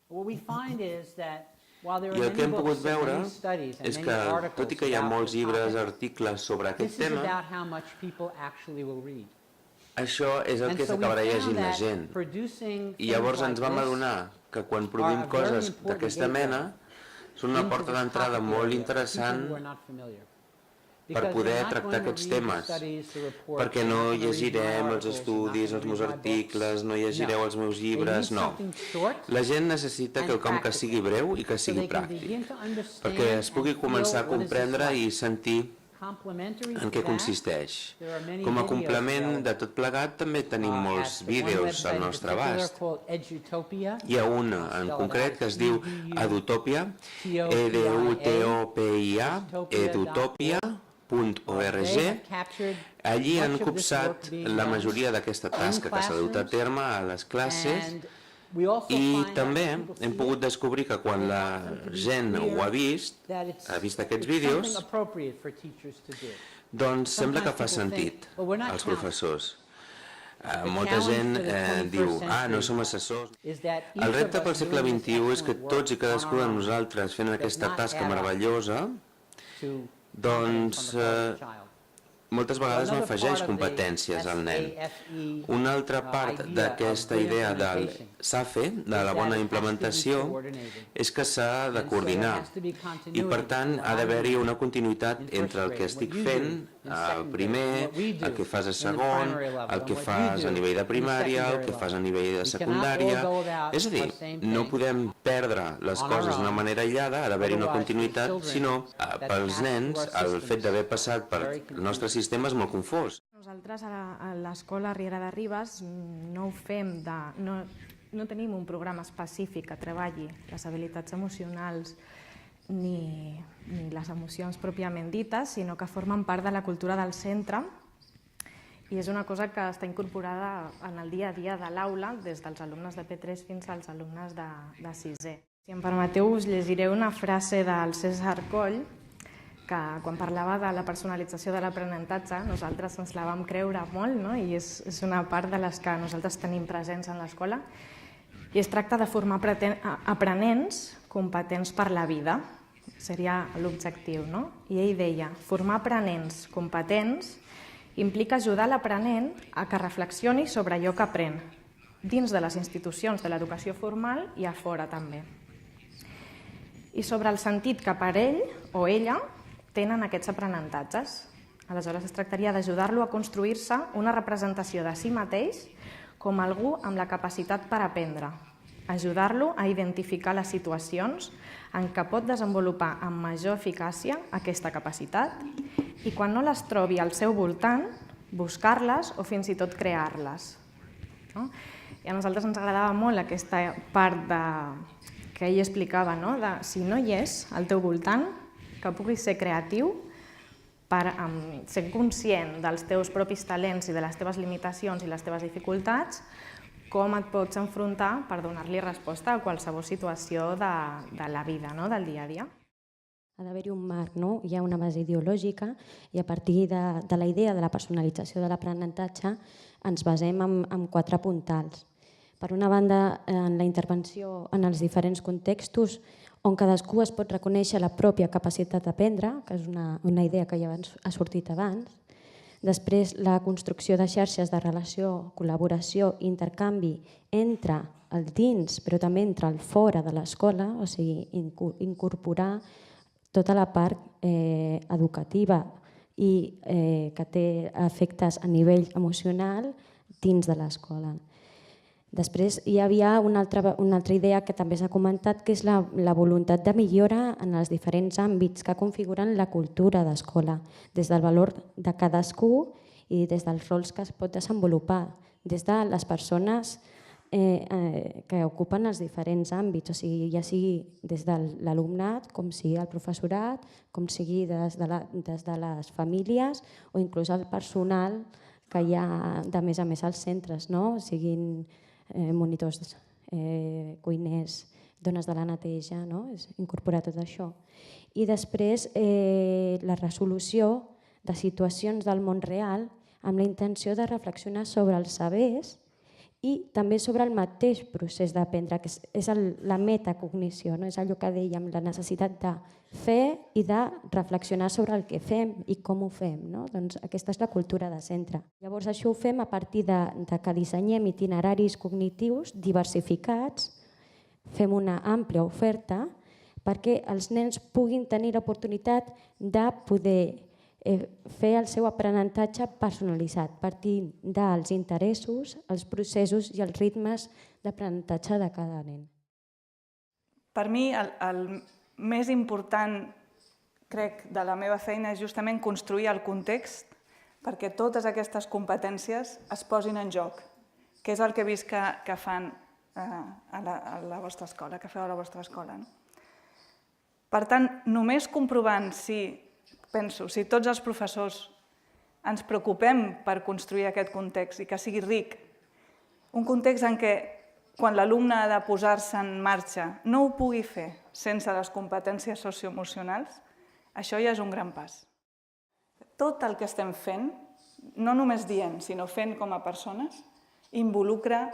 I el que hem pogut veure és que, tot i que hi ha molts llibres, articles sobre aquest tema, això és el que s'acabarà llegint la gent. I llavors ens vam adonar que quan produïm coses d'aquesta mena són una porta d'entrada molt interessant per poder tractar aquests temes, perquè no llegirem els estudis, els meus articles, no llegireu els meus llibres, no. La gent necessita quelcom que sigui breu i que sigui pràctic, perquè es pugui començar a comprendre i sentir en què consisteix. Com a complement de tot plegat també tenim molts vídeos al nostre abast. Hi ha un en concret que es diu Edutopia, EDUTOPIA, edutopia.org. Allí han copsat la majoria d'aquesta tasca que s'ha dut a terme a les classes i també hem pogut descobrir que quan la gent ho ha vist aquests vídeos, doncs sembla que fa sentit als professors. Molta gent diu, no som assessors. El repte pel segle XXI és que tots i cadascú de nosaltres fent aquesta tasca meravellosa, doncs moltes vegades no afegeix competències al nen. Una altra part d'aquesta idea del SAFE, de la bona implementació, és que s'ha de coordinar i per tant ha d'haver-hi una continuïtat entre el que estic fent al primer, el que fas a segon, el que fas a nivell de primària, el que fas a nivell de secundària. És a dir, no podem perdre les coses d'una manera aïllada, ha d'haver-hi una continuïtat, sinó pels nens el fet d'haver passat pel nostre sistema és molt confós. Nosaltres a l'escola Riera de Ribes no ho fem, no tenim un programa específic que treballi les habilitats emocionals ni les emocions pròpiament dites, sinó que formen part de la cultura del centre i és una cosa que està incorporada en el dia a dia de l'aula, des dels alumnes de P3 fins als alumnes de 6è. Si em permeteu, us llegiré una frase del César Coll, que quan parlava de la personalització de l'aprenentatge, nosaltres ens la vam creure molt, no? I és una part de les que nosaltres tenim presents en l'escola, i es tracta de formar aprenents competents per la vida, seria l'objectiu, no? I ell deia, formar aprenents competents implica ajudar l'aprenent a que reflexioni sobre allò que aprèn, dins de les institucions de l'educació formal i a fora també. I sobre el sentit que per ell o ella tenen aquests aprenentatges. Aleshores es tractaria d'ajudar-lo a construir-se una representació de si mateix com algú amb la capacitat per aprendre, ajudar-lo a identificar les situacions en què pot desenvolupar amb major eficàcia aquesta capacitat i quan no les trobi al seu voltant, buscar-les o fins i tot crear-les. I a nosaltres ens agradava molt aquesta part que ell explicava, de si no hi és al teu voltant, que puguis ser creatiu, per ser conscient dels teus propis talents i de les teves limitacions i les teves dificultats, com et pots enfrontar per donar-li resposta a qualsevol situació de la vida, del dia a dia. Ha d'haver-hi un marc, hi ha una base ideològica i a partir de la idea de la personalització de l'aprenentatge ens basem en 4 puntals. Per una banda, en la intervenció en els diferents contextos on cadascú es pot reconèixer la pròpia capacitat d'aprendre, que és una idea que ja ha sortit abans. Després, la construcció de xarxes de relació, col·laboració i intercanvi entre el dins, però també entre el fora de l'escola, o sigui, incorporar tota la part educativa i que té efectes a nivell emocional dins de l'escola. Després hi havia una altra idea que també s'ha comentat, que és la voluntat de millora en els diferents àmbits que configuren la cultura d'escola, des del valor de cadascú i des dels rols que es pot desenvolupar, des de les persones que ocupen els diferents àmbits, o sigui, ja sigui des de l'alumnat, com sigui el professorat, com sigui des de les famílies o inclús el personal que hi ha de més a més als centres, siguin monitors, cuiners, dones de la neteja, incorporar tot això. I després la resolució de situacions del món real amb la intenció de reflexionar sobre els sabers i també sobre el mateix procés d'aprendre, que és la metacognició, és allò que dèiem, la necessitat de fer i de reflexionar sobre el que fem i com ho fem. Doncs aquesta és la cultura de centre. Llavors això ho fem a partir de que dissenyem itineraris cognitius diversificats, fem una àmplia oferta perquè els nens puguin tenir l'oportunitat de poder fer el seu aprenentatge personalitzat, partint dels interessos, els processos i els ritmes d'aprenentatge de cada nen. Per mi, el més important, crec, de la meva feina és justament construir el context perquè totes aquestes competències es posin en joc, que és el que he vist que fan a la vostra escola, que feu a la vostra escola. Per tant, només comprovant si tots els professors ens preocupem per construir aquest context i que sigui ric, un context en què quan l'alumne ha de posar-se en marxa no ho pugui fer sense les competències socioemocionals, això ja és un gran pas. Tot el que estem fent, no només dient, sinó fent com a persones, involucra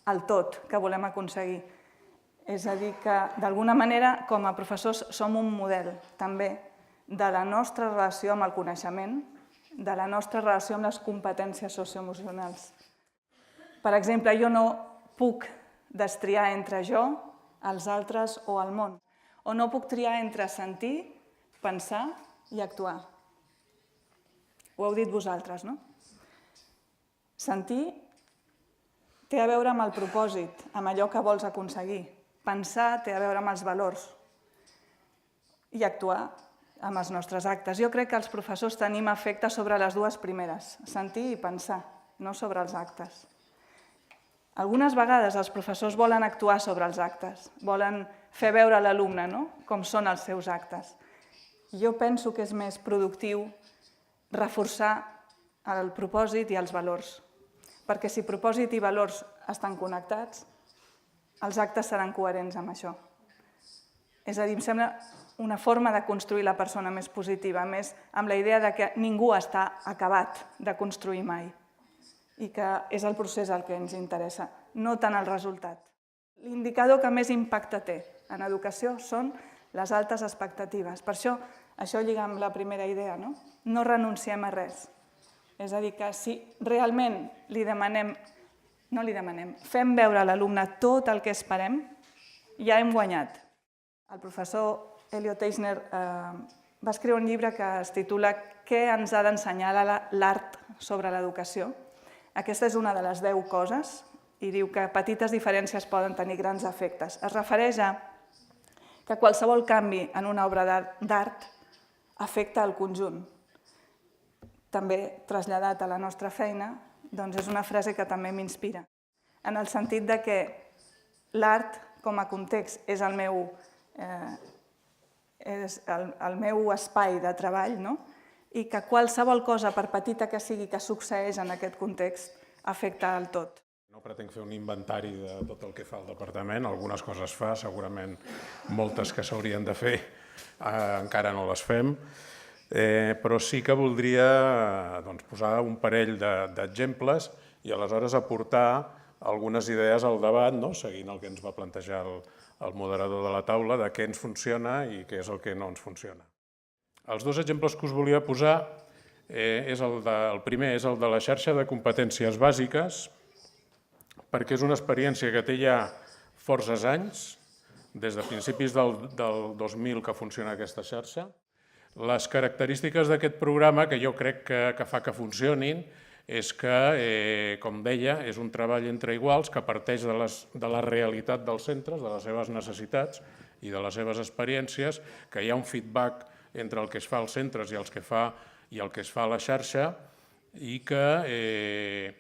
el tot que volem aconseguir. És a dir, que d'alguna manera, com a professors, som un model també de la nostra relació amb el coneixement, de la nostra relació amb les competències socioemocionals. Per exemple, jo no puc destriar entre jo, els altres o el món, o no puc triar entre sentir, pensar i actuar. Ho heu dit vosaltres, no? Sentir té a veure amb el propòsit, amb allò que vols aconseguir. Pensar té a veure amb els valors. I actuar amb els nostres actes. Jo crec que els professors tenim efecte sobre les dues primeres, sentir i pensar, no sobre els actes. Algunes vegades els professors volen actuar sobre els actes, volen fer veure a l'alumne com són els seus actes. Jo penso que és més productiu reforçar el propòsit i els valors, perquè si propòsit i valors estan connectats, els actes seran coherents amb això. És a dir, em sembla una forma de construir la persona més positiva, més amb la idea que ningú està acabat de construir mai i que és el procés el que ens interessa, no tant el resultat. L'indicador que més impacte té en educació són les altes expectatives. Per això lliga amb la primera idea, no renunciem a res. És a dir, que si realment fem veure a l'alumne tot el que esperem, ja hem guanyat. El professor Elliot Eisner va escriure un llibre que es titula Què ens ha d'ensenyar l'art sobre l'educació? Aquesta és una de les 10 coses i diu que petites diferències poden tenir grans efectes. Es refereix a que qualsevol canvi en una obra d'art afecta el conjunt. També traslladat a la nostra feina, doncs és una frase que també m'inspira, en el sentit de que l'art com a context és el meu espai de treball, i que qualsevol cosa, per petita que sigui, que succeeix en aquest context, afecta el tot. No pretenc fer un inventari de tot el que fa el departament, algunes coses fa, segurament moltes que s'haurien de fer encara no les fem, però sí que voldria posar un parell d'exemples i aleshores aportar algunes idees al debat, seguint el que ens va plantejar el moderador de la taula, de què ens funciona i què és el que no ens funciona. Els dos exemples que us volia posar, el primer és el de la xarxa de competències bàsiques, perquè és una experiència que té ja forces anys, des de principis del 2000 que funciona aquesta xarxa. Les característiques d'aquest programa, que jo crec que fa que funcionin, és que, com deia, és un treball entre iguals que parteix de la realitat dels centres, de les seves necessitats i de les seves experiències, que hi ha un feedback entre el que es fa als centres i el que es fa a la xarxa i que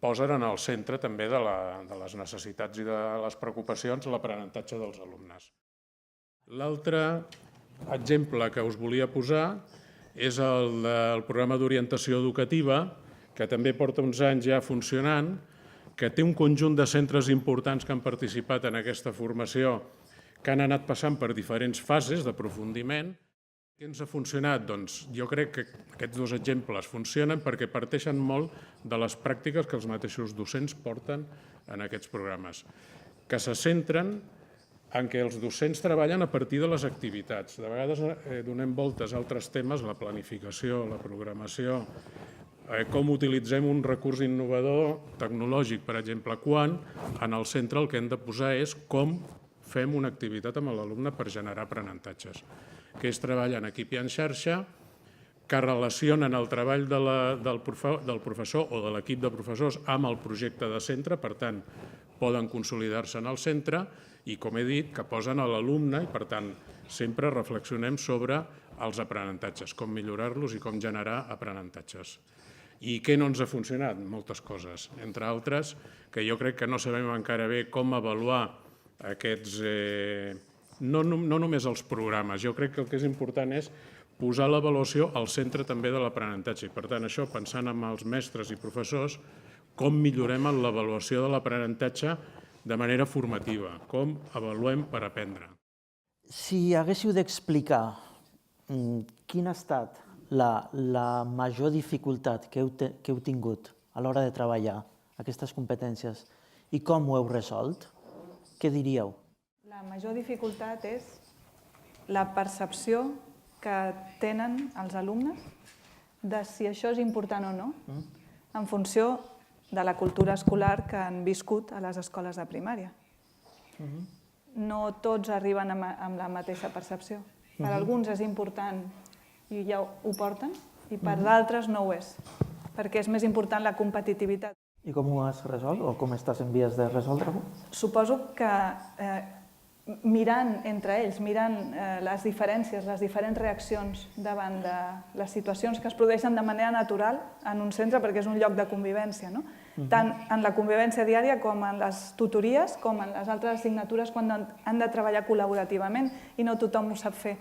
posen en el centre també de les necessitats i de les preocupacions l'aprenentatge dels alumnes. L'altre exemple que us volia posar és el del programa d'orientació educativa, que també porta uns anys ja funcionant, que té un conjunt de centres importants que han participat en aquesta formació, que han anat passant per diferents fases d'aprofundiment Què ens ha funcionat? Doncs jo crec que aquests dos exemples funcionen perquè parteixen molt de les pràctiques que els mateixos docents porten en aquests programes, que se centren en què els docents treballen a partir de les activitats. De vegades donem voltes a altres temes, la planificació, la programació, com utilitzem un recurs innovador tecnològic, per exemple, quan en el centre el que hem de posar és com fem una activitat amb l'alumne per generar aprenentatges, que és treballar en equip i en xarxa, que relacionen el treball del professor o de l'equip de professors amb el projecte de centre, per tant, poden consolidar-se en el centre i, com he dit, que posen a l'alumne i, per tant, sempre reflexionem sobre els aprenentatges, com millorar-los i com generar aprenentatges. I què no ens ha funcionat? Moltes coses, entre altres, que jo crec que no sabem encara bé com avaluar aquests, no només els programes, jo crec que el que és important és posar l'avaluació al centre també de l'aprenentatge. I, per tant, això, pensant en els mestres i professors, com millorem en l'avaluació de l'aprenentatge de manera formativa, com avaluem per aprendre. Si haguéssiu d'explicar quina ha estat la major dificultat que heu tingut a l'hora de treballar aquestes competències i com ho heu resolt, què diríeu? La major dificultat és la percepció que tenen els alumnes de si això és important o no, en funció de la cultura escolar que han viscut a les escoles de primària. No tots arriben amb la mateixa percepció. Per alguns és important i ja ho porten, i per d'altres no ho és, perquè és més important la competitivitat. I com ho has resolt o com estàs en vies de resoldre-ho? Suposo que mirant entre ells, mirant les diferències, les diferents reaccions davant de les situacions que es produeixen de manera natural en un centre, perquè és un lloc de convivència, no? Tant en la convivència diària com en les tutories, com en les altres assignatures quan han de treballar col·laborativament i no tothom ho sap fer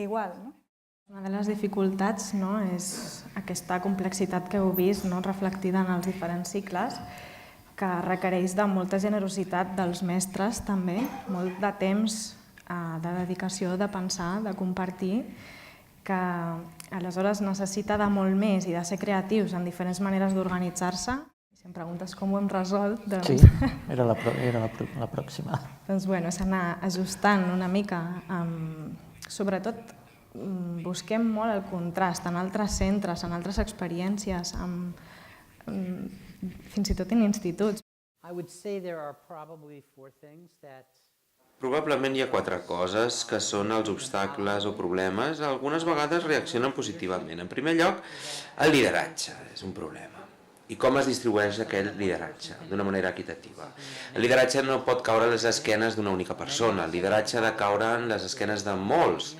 igual, no? Una de les dificultats és aquesta complexitat que heu vist reflectida en els diferents cicles, que requereix de molta generositat dels mestres també, molt de temps de dedicació, de pensar, de compartir, que aleshores necessita de molt més i de ser creatius en diferents maneres d'organitzar-se. Si em preguntes com ho hem resolt, doncs... Sí, era la pròxima. Doncs bueno, és anar ajustant una mica, sobretot busquem molt el contrast en altres centres, en altres experiències, fins i tot en instituts. Probablement hi ha 4 coses que són els obstacles o problemes. Algunes vegades reaccionen positivament. En primer lloc, el lideratge és un problema. I com es distribueix aquest lideratge d'una manera equitativa. El lideratge no pot caure a les esquenes d'una única persona. El lideratge ha de caure en les esquenes de molts.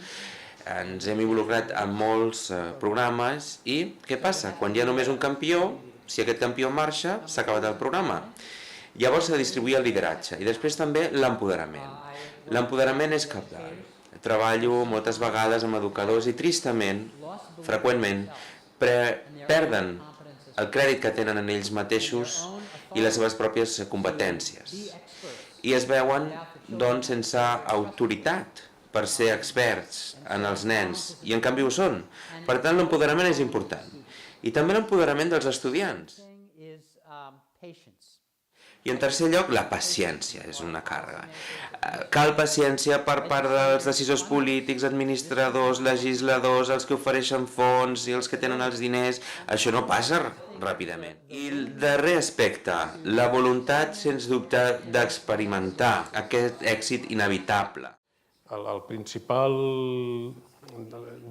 Ens hem involucrat en molts programes i què passa? Quan hi ha només un campió, si aquest campió marxa, s'ha acabat el programa. Llavors s'ha de distribuir el lideratge i després també l'empoderament. L'empoderament és cabdal. Treballo moltes vegades amb educadors i tristament, freqüentment, perden el crèdit que tenen en ells mateixos i les seves pròpies competències. I es veuen, doncs, sense autoritat per ser experts en els nens, i en canvi ho són. Per tant, l'empoderament és important. I també l'empoderament dels estudiants. I en tercer lloc, la paciència és una càrrega. Cal paciència per part dels decisors polítics, administradors, legisladors, els que ofereixen fons i els que tenen els diners. Això no passa ràpidament. I el darrer aspecte, la voluntat, sens dubte, d'experimentar aquest èxit inevitable. La principal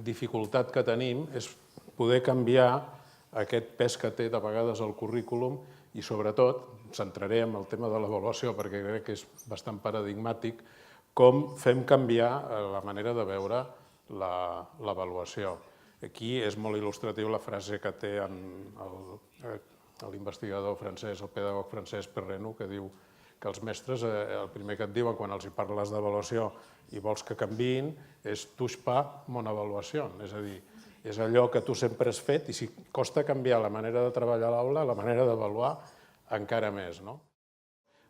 dificultat que tenim és poder canviar aquest pes que té de vegades el currículum i, sobretot, centraré en el tema de l'avaluació perquè crec que és bastant paradigmàtic, com fem canviar la manera de veure l'avaluació. Aquí és molt il·lustratiu la frase que té l'investigador francès, el pedagog francès Perrenu, que diu que els mestres el primer que et diuen quan els hi parles d'avaluació i vols que canviïn és touche pas mon avaluació, és a dir, és allò que tu sempre has fet i si costa canviar la manera de treballar a l'aula, la manera d'avaluar encara més.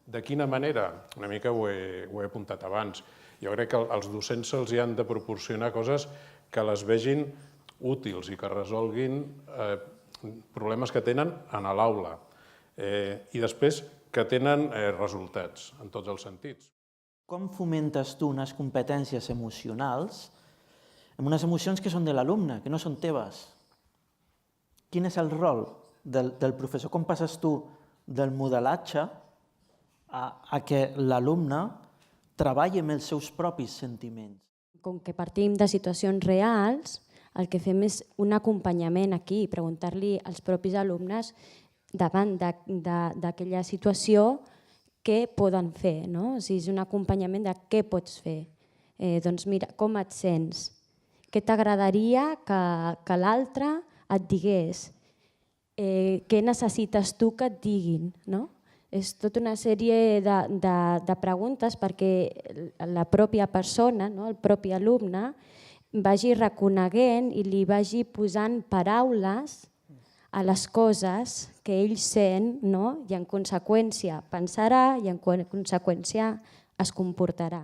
De quina manera? Una mica ho he apuntat abans. Jo crec que als docents se'ls han de proporcionar coses que les vegin útils i que resolguin problemes que tenen a l'aula i després que tenen resultats en tots els sentits. Com fomentes tu unes competències emocionals amb unes emocions que són de l'alumne, que no són teves? Quin és el rol del professor? Com passes tu del modelatge a que l'alumne treballi amb els seus propis sentiments? Com que partim de situacions reals, el que fem és un acompanyament aquí, preguntar-li als propis alumnes davant d'aquella situació què poden fer, no? O sigui, és un acompanyament de què pots fer. Doncs mira, com et sents? Què t'agradaria que l'altre et digués? Què necessites tu que et diguin, no? És tota una sèrie de preguntes perquè la pròpia persona, el propi alumne, vagi reconeguent i li vagi posant paraules a les coses que ell sent i en conseqüència pensarà i en conseqüència es comportarà.